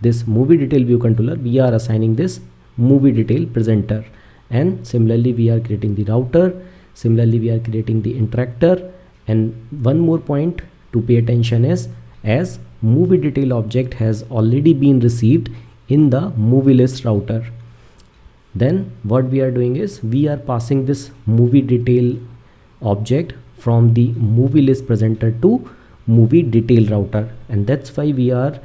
this movie detail view controller, we are assigning this movie detail presenter, and similarly we are creating the router, similarly we are creating the interactor. And one more point to pay attention is, as movie detail object has already been received in the movie list router, then what we are doing is we are passing this movie detail object from the movie list presenter to movie detail router, and that's why we are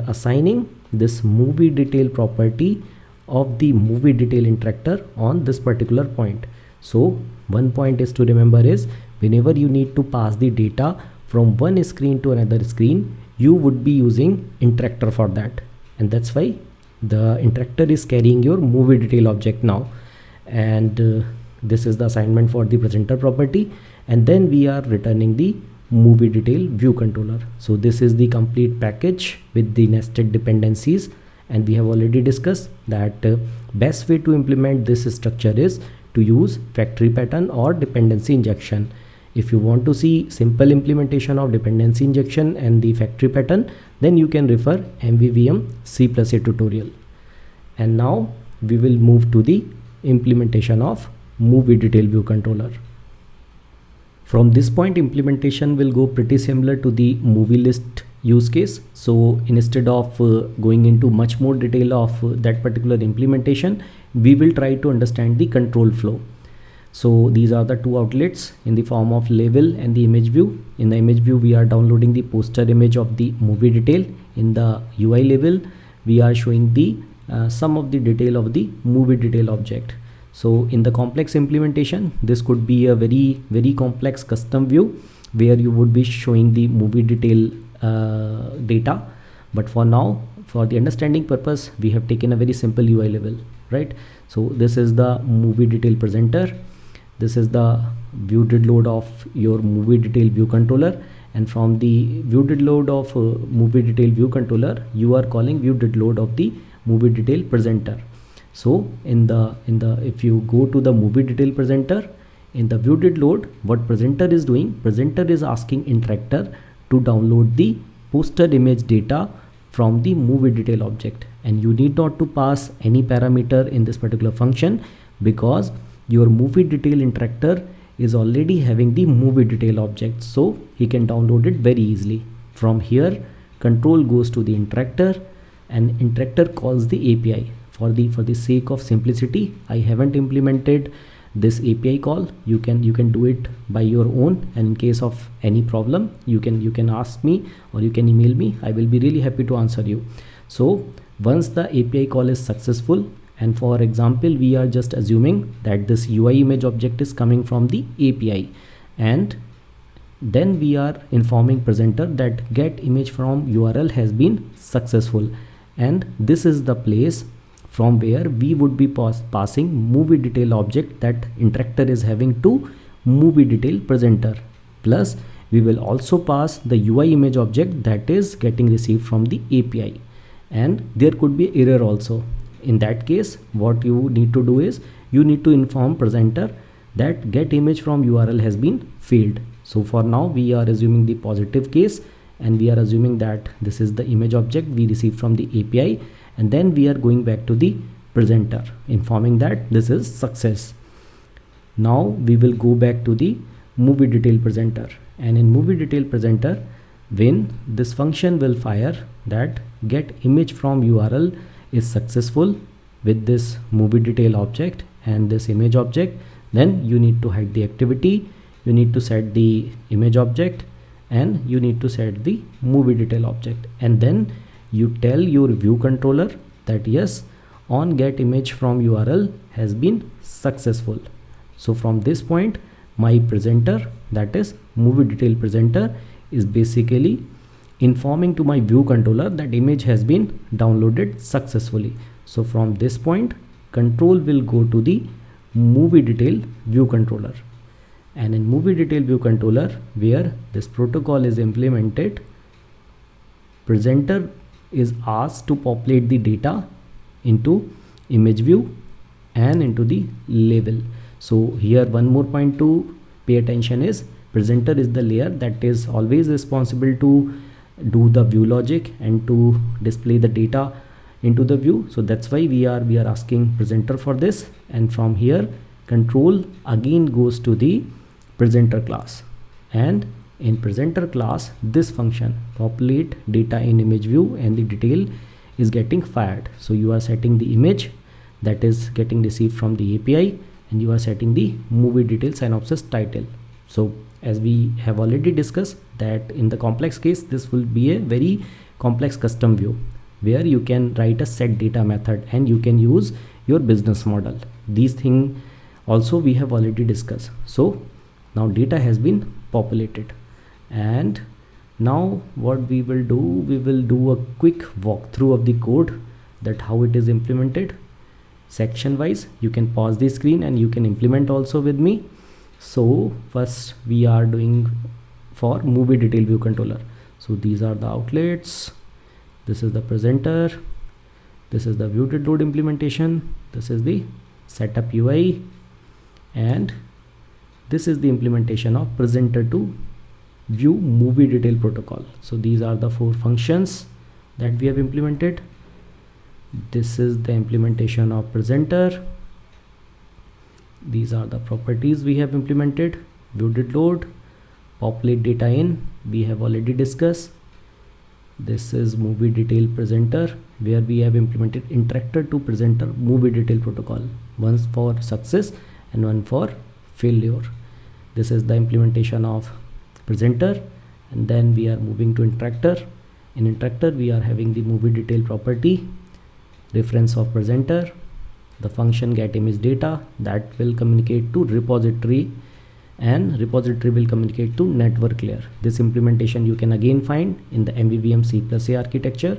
assigning this movie detail property of the movie detail interactor on this particular point. So one point is to remember is, whenever you need to pass the data from one screen to another screen, you would be using interactor for that, and that's why the interactor is carrying your movie detail object now. And this is the assignment for the presenter property, and then we are returning the movie detail view controller. So this is the complete package with the nested dependencies, and we have already discussed that best way to implement this structure is to use factory pattern or dependency injection. If you want to see simple implementation of dependency injection and the factory pattern, then you can refer MVVM C+A tutorial. And now we will move to the implementation of movie detail view controller. From this point, implementation will go pretty similar to the movie list use case. So instead of going into much more detail of that particular implementation, we will try to understand the control flow. So these are the two outlets in the form of label and the image view. In the image view, we are downloading the poster image of the movie detail. In the UI label, we are showing the some of the detail of the movie detail object. So in the complex implementation, this could be a very complex custom view where you would be showing the movie detail data. But for now, for the understanding purpose, we have taken a very simple UI level, right? So this is the movie detail presenter. This is the view did load of your movie detail view controller, and from the view did load of movie detail view controller, you are calling view did load of the movie detail presenter. So in the if you go to the movie detail presenter, in the view did load, what presenter is doing, presenter is asking interactor to download the poster image data from the movie detail object, and you need not to pass any parameter in this particular function because your movie detail interactor is already having the movie detail object, so he can download it very easily. From here, control goes to the interactor, and interactor calls the API. For the sake of simplicity, I haven't implemented this API call. You can do it by your own, and in case of any problem, you can ask me or you can email me. I will be really happy to answer you. So once the API call is successful, and for example, we are just assuming that this UI image object is coming from the API, and then we are informing presenter that get image from URL has been successful, and this is the place from where we would be passing movie detail object that interactor is having to movie detail presenter, plus we will also pass the UI image object that is getting received from the API. And there could be error also. In that case, what you need to do is you need to inform presenter that get image from URL has been failed. So for now, we are assuming the positive case, and we are assuming that this is the image object we received from the API, and then we are going back to the presenter informing that this is success. Now we will go back to the movie detail presenter, and in movie detail presenter, when this function will fire that get image from URL is successful with this movie detail object and this image object, then you need to hide the activity, you need to set the image object and you need to set the movie detail object, and then you tell your view controller that yes, on get image from URL has been successful. So from this point, my presenter, that is movie detail presenter, is basically informing to my view controller that image has been downloaded successfully. So from this point, control will go to the movie detail view controller, and in movie detail view controller, where this protocol is implemented, presenter is asked to populate the data into image view and into the label. So here one more point to pay attention is, presenter is the layer that is always responsible to do the view logic and to display the data into the view. So that's why we are asking presenter for this, and from here control again goes to the presenter class, and in presenter class this function populate data in image view and the detail is getting fired. So you are setting the image that is getting received from the API, and you are setting the movie detail synopsis title. So as we have already discussed that in the complex case, this will be a very complex custom view where you can write a set data method and you can use your business model. These things also we have already discussed. So now data has been populated, and now what we will do a quick walkthrough of the code, that how it is implemented section wise. You can pause the screen and you can implement also with me. So first we are doing for movie detail view controller. So these are the outlets, this is the presenter, this is the view did load implementation, this is the setup UI, and this is the implementation of presenter to view movie detail protocol. So these are the 4 functions that we have implemented. This is the implementation of presenter. These are the properties we have implemented. View did load, populate data in, we have already discussed. This is movie detail presenter, where we have implemented interactor to presenter movie detail protocol, one for success and one for failure. This is the implementation of presenter, and then we are moving to interactor. In interactor we are having the movie detail property, reference of presenter, the function get image data that will communicate to repository, and repository will communicate to network layer. This implementation you can again find in the MVVM C++ architecture,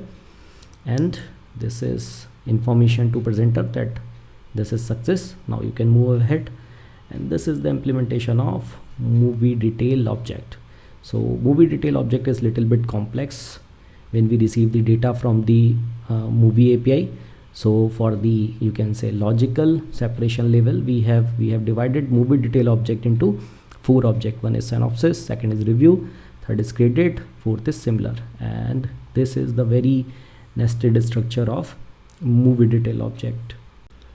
and this is information to presenter that this is success. Now you can move ahead, and this is the implementation of movie detail object. So movie detail object is little bit complex when we receive the data from the movie API. So for the, you can say, logical separation level, we have divided movie detail object into 4 objects. One is synopsis, second is review, third is credit, fourth is similar, and this is the very nested structure of movie detail object.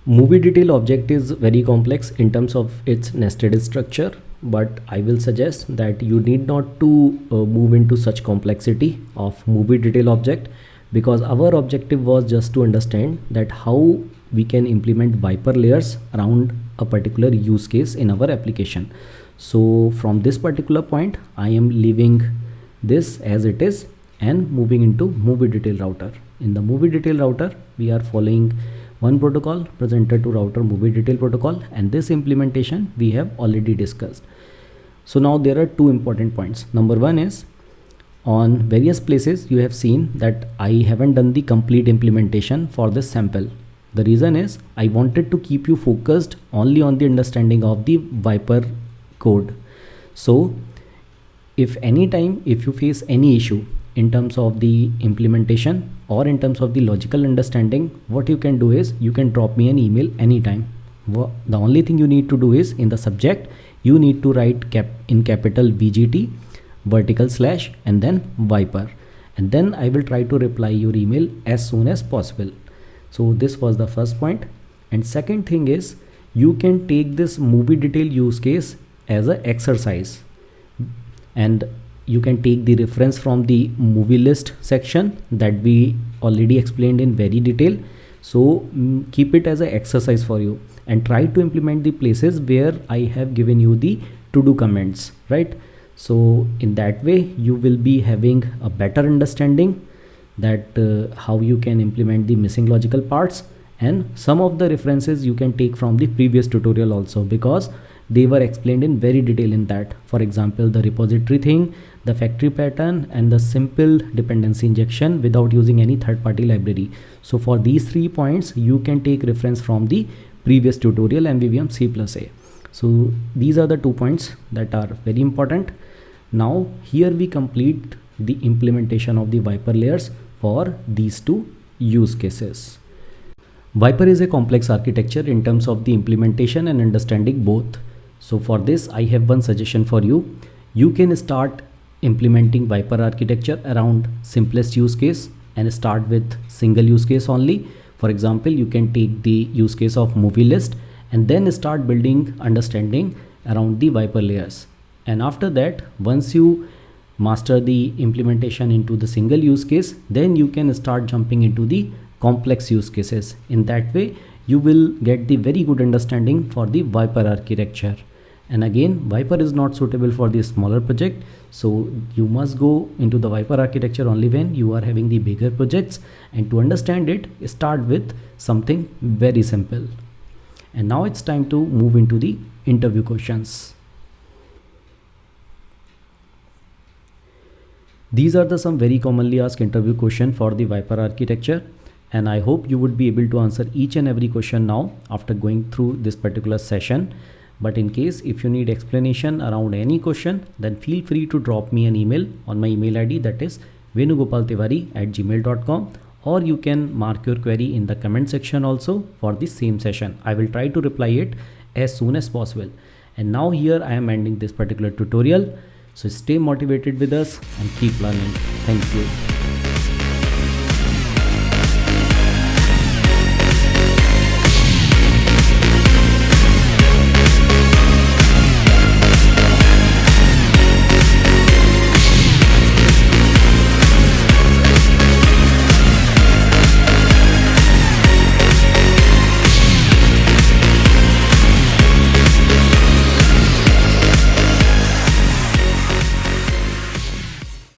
Movie detail object is very complex in terms of its nested structure, but I will suggest that you need not to move into such complexity of movie detail object, because our objective was just to understand that how we can implement Viper layers around a particular use case in our application. So from this particular point, I am leaving this as it is and moving into movie detail router. In the movie detail router, we are following one protocol, presenter to router movie detail protocol, and this implementation we have already discussed. So now there are 2 important points. Number 1 is, on various places you have seen that I haven't done the complete implementation for this sample. The reason is I wanted to keep you focused only on the understanding of the Viper code. So if you face any issue in terms of the implementation or in terms of the logical understanding, what you can do is you can drop me an email anytime. The only thing you need to do is in the subject you need to write in capital VGT vertical slash and then Viper, and then I will try to reply your email as soon as possible. So this was the first point. And second thing is, you can take this movie detail use case as an exercise, and you can take the reference from the movie list section that we already explained in very detail. So keep it as an exercise for you and try to implement the places where I have given you the to do comments, right? So in that way you will be having a better understanding that how you can implement the missing logical parts, and some of the references you can take from the previous tutorial also, because they were explained in very detail in that. For example, the repository thing, the factory pattern, and the simple dependency injection without using any third-party library. So for these 3 points you can take reference from the previous tutorial MVVM C++. So these are the 2 points that are very important. Now here we complete the implementation of the Viper layers for these 2 use cases. Viper is a complex architecture in terms of the implementation and understanding both. So for this I have one suggestion for you. You can start implementing Viper architecture around simplest use case and start with single use case only. For example, you can take the use case of movie list and then start building understanding around the Viper layers. And after that, once you master the implementation into the single use case, then you can start jumping into the complex use cases. In that way you will get the very good understanding for the Viper architecture. And again, Viper is not suitable for the smaller project, so you must go into the Viper architecture only when you are having the bigger projects. And to understand it, start with something very simple. And now it's time to move into the interview questions. These are the some very commonly asked interview question for the Viper architecture, and I hope you would be able to answer each and every question now after going through this particular session. But in case if you need explanation around any question, then feel free to drop me an email on my email ID, that is venugopaltiwari@gmail.com, or you can mark your query in the comment section also for the same session. I will try to reply it as soon as possible. And now here I am ending this particular tutorial. So stay motivated with us and keep learning. Thank you.